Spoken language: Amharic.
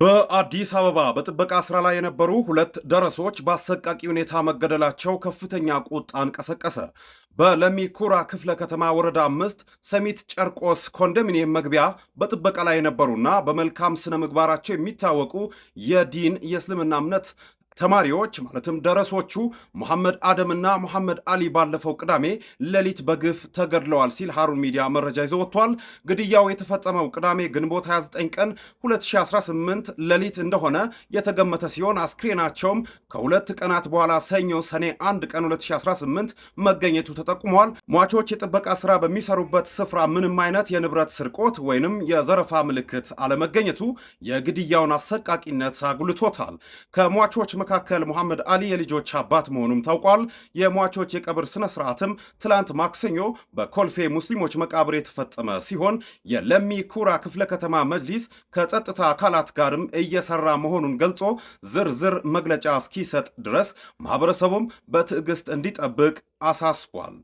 በአዲስ አበባ በጥበቃ ስራ ላይ የነበሩ ሁለት ደረሶች በአሰቃቂ ሁኔታ መገደላቸው ከፍተኛ ቁጣን ቀሰቀሰ። በለሚ ኩራ ክፍለ ከተማ ወረዳ 5 ሰሚት ጨርቆስ ኮንዶሚኒየም መግቢያ በጥበቃ ላይ የነበሩና በመልካም ስነ ምግባራቸው የሚታወቁ የዲን የእስልምና እምነት ተማሪዎች ማለትም ደረሶቹ መሐመድ አደምና መሐመድ አሊ ባለፈው ቅዳሜ ሌሊት በግፍ ተገድለዋል ሲል ሀሩን ሚዲያ መረጃ ይዞ ወጥቷል። ግድያው የተፈጸመው ቅዳሜ ግንቦት 29 ቀን 2018 ሌሊት እንደሆነ የተገመተ ሲሆን አስክሬናቸውም ከሁለት ቀናት በኋላ ሰኞ ሰኔ 1 ቀን 2018 መገኘቱ ተጠቁሟል። ሟቾች የጥበቃ ስራ በሚሰሩበት ስፍራ ምንም አይነት የንብረት ስርቆት ወይንም የዘረፋ ምልክት አለመገኘቱ የግድያውን አሰቃቂነት አጉልቶታል። ከሟቾች መካከል መሐመድ አሊ የልጆች አባት መሆኑም ታውቋል። የሟቾች የቀብር ስነ ስርዓትም ትላንት ማክሰኞ በኮልፌ ሙስሊሞች መቃብር የተፈጸመ ሲሆን የለሚ ኩራ ክፍለ ከተማ መጅሊስ ከጸጥታ አካላት ጋርም እየሰራ መሆኑን ገልጾ ዝርዝር መግለጫ እስኪሰጥ ድረስ ማህበረሰቡም በትዕግስት እንዲጠብቅ አሳስቧል።